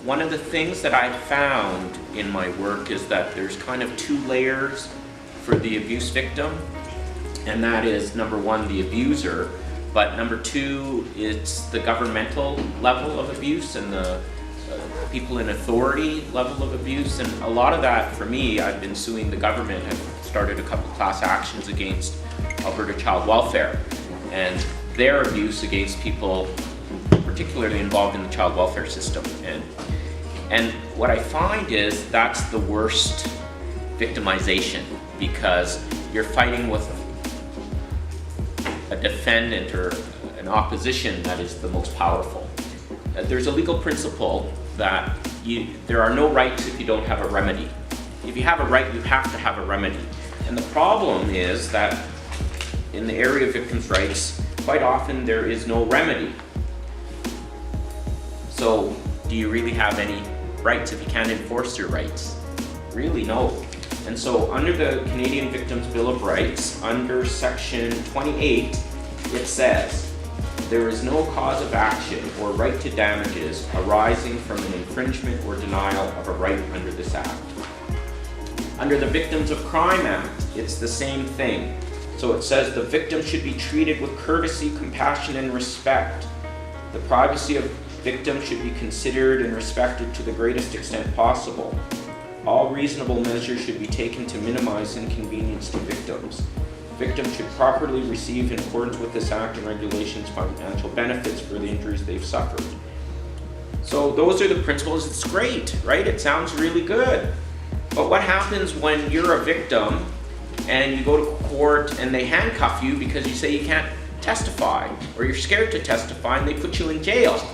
one of the things that I found in my work is that there's kind of two layers for the abuse victim, and that is number one, the abuser, but number two, it's the governmental level of abuse and the people in authority level of abuse. And a lot of that, for me, I've been suing the government. I've started a couple class actions against Alberta Child Welfare and their abuse against people particularly involved in the child welfare system. And what I find is that's the worst victimization, because you're fighting with a defendant or an opposition that is the most powerful. There's a legal principle that there are no rights if you don't have a remedy. If you have a right, you have to have a remedy. And the problem is that in the area of victims' rights, quite often there is no remedy. So, do you really have any rights if you can't enforce your rights? Really, no. And so, under the Canadian Victims' Bill of Rights, under Section 28, it says, there is no cause of action or right to damages arising from an infringement or denial of a right under this Act. Under the Victims of Crime Act, it's the same thing. So it says the victim should be treated with courtesy, compassion, and respect. The privacy of victims should be considered and respected to the greatest extent possible. All reasonable measures should be taken to minimize inconvenience to victims. Victims should properly receive, in accordance with this Act and regulations, financial benefits for the injuries they've suffered. So those are the principles. It's great, right? It sounds really good. But what happens when you're a victim and you go to court and they handcuff you because you say you can't testify, or you're scared to testify and they put you in jail?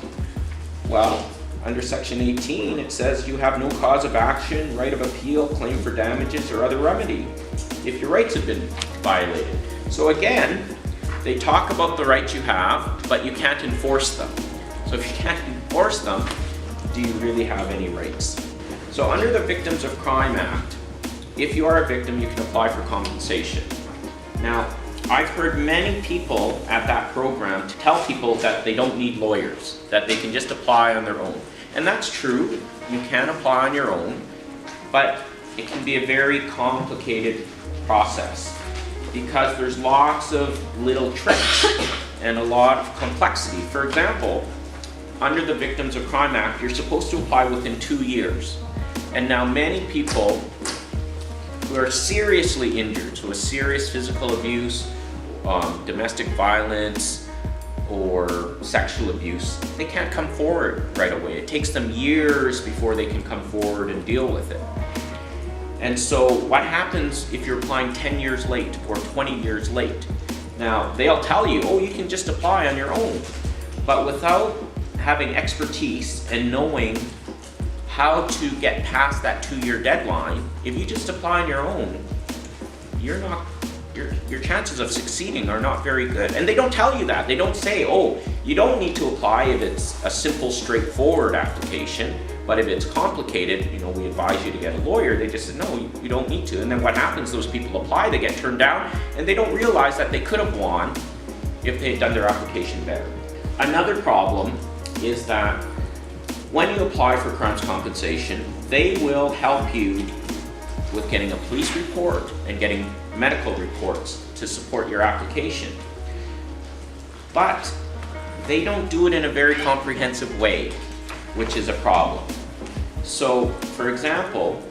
Well, under Section 18, it says you have no cause of action, right of appeal, claim for damages, or other remedy if your rights have been violated. So again, they talk about the rights you have, but you can't enforce them. So if you can't enforce them, do you really have any rights? So under the Victims of Crime Act, if you are a victim, you can apply for compensation. Now, I've heard many people at that program tell people that they don't need lawyers, that they can just apply on their own. And that's true, you can apply on your own, but it can be a very complicated process because there's lots of little tricks and a lot of complexity. For example, under the Victims of Crime Act, you're supposed to apply within 2 years. And now many people who are seriously injured, so a serious physical abuse, domestic violence, or sexual abuse, they can't come forward right away. It takes them years before they can come forward and deal with it. And so what happens if you're applying 10 years late or 20 years late? Now, they'll tell you, oh, you can just apply on your own. But without having expertise and knowing how to get past that 2-year deadline, if you just apply on your own, your chances of succeeding are not very good. And they don't tell you that. They don't say, oh, you don't need to apply if it's a simple, straightforward application, but if it's complicated, we advise you to get a lawyer. They just said, no, you don't need to. And then what happens, those people apply, they get turned down, and they don't realize that they could have won if they had done their application better. Another problem is that when you apply for crimes compensation, they will help you with getting a police report and getting medical reports to support your application. But they don't do it in a very comprehensive way, which is a problem. So, for example,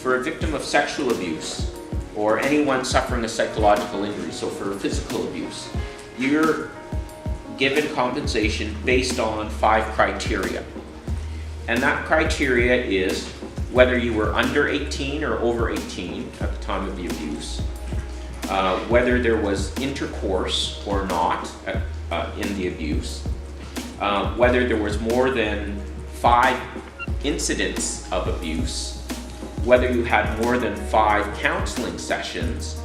for a victim of sexual abuse or anyone suffering a psychological injury, so for physical abuse, you're given compensation based on 5 criteria. And that criteria is whether you were under 18 or over 18 at the time of the abuse, whether there was intercourse or not in the abuse, whether there was more than 5 incidents of abuse, whether you had more than 5 counseling sessions,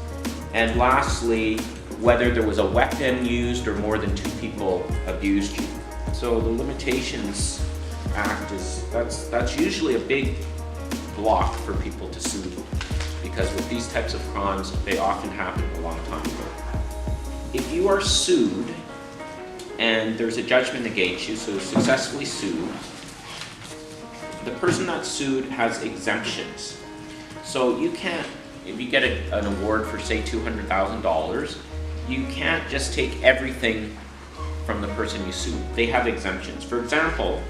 and lastly, whether there was a weapon used or more than 2 people abused you. So the Limitations Act that's usually a big block for people to sue, because with these types of crimes, they often happen a long time ago. If you are sued and there's a judgment against you, so successfully sued, the person that's sued has exemptions. So you can't, if you get an award for say $200,000, you can't just take everything from the person you sued. They have exemptions. For example,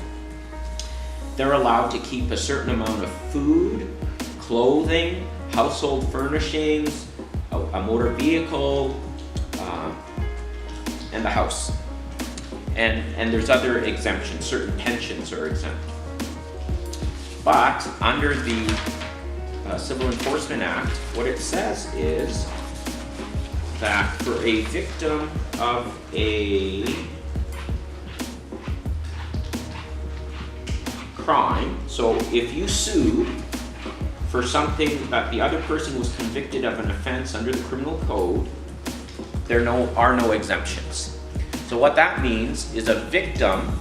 they're allowed to keep a certain amount of food, clothing, household furnishings, a motor vehicle, and the house. And there's other exemptions. Certain pensions are exempt. But under the Civil Enforcement Act, what it says is that for a victim of a crime, so if you sued for something that the other person was convicted of an offense under the criminal code, there are no exemptions. So what that means is a victim,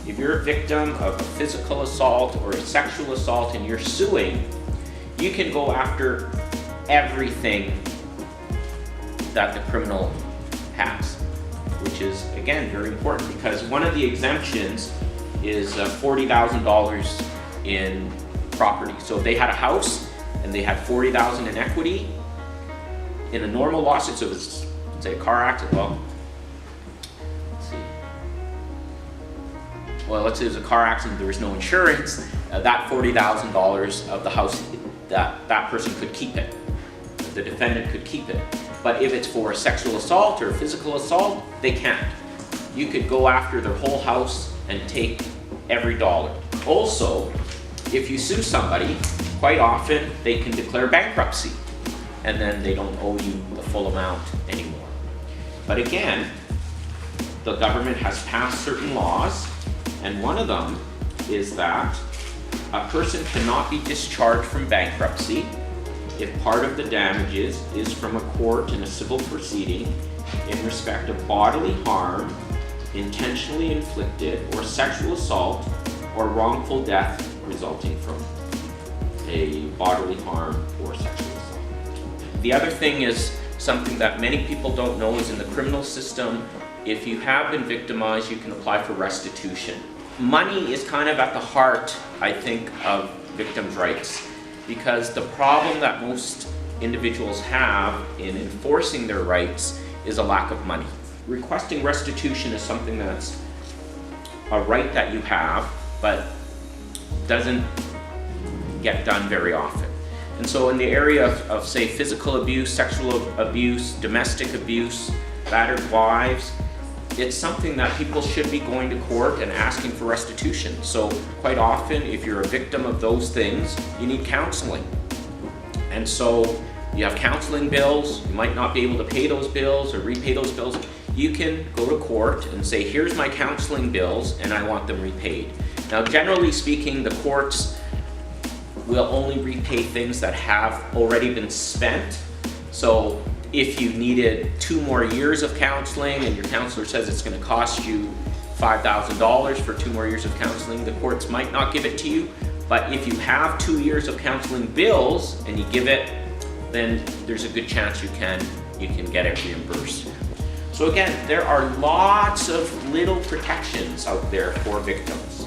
if you're a victim of a physical assault or a sexual assault and you're suing, you can go after everything that the criminal has, which is, again, very important because one of the exemptions is $40,000 in property. So if they had a house and they had $40,000 in equity, in a normal lawsuit, so it's, say, a car accident, let's say it was a car accident, there was no insurance, that $40,000 of the house, that person could keep it. The defendant could keep it. But if it's for a sexual assault or physical assault, they can't. You could go after their whole house and take every dollar. Also, if you sue somebody, quite often they can declare bankruptcy and then they don't owe you the full amount anymore. But again, the government has passed certain laws, and one of them is that a person cannot be discharged from bankruptcy if part of the damages is from a court in a civil proceeding in respect of bodily harm, intentionally inflicted, or sexual assault, or wrongful death resulting from a bodily harm or sexual assault. The other thing is something that many people don't know is in the criminal system, if you have been victimized, you can apply for restitution. Money is kind of at the heart, I think, of victims' rights, because the problem that most individuals have in enforcing their rights is a lack of money. Requesting restitution is something that's a right that you have, but doesn't get done very often. And so in the area of say, physical abuse, sexual abuse, domestic abuse, battered wives, it's something that people should be going to court and asking for restitution. So quite often, if you're a victim of those things, you need counseling. And so you have counseling bills, you might not be able to pay those bills or repay those bills. You can go to court and say, here's my counseling bills and I want them repaid. Now, generally speaking, the courts will only repay things that have already been spent. So if you needed 2 more years of counseling and your counselor says it's going to cost you $5,000 for 2 more years of counseling, the courts might not give it to you. But if you have 2 years of counseling bills and you give it, then there's a good chance you can get it reimbursed. So again, there are lots of little protections out there for victims.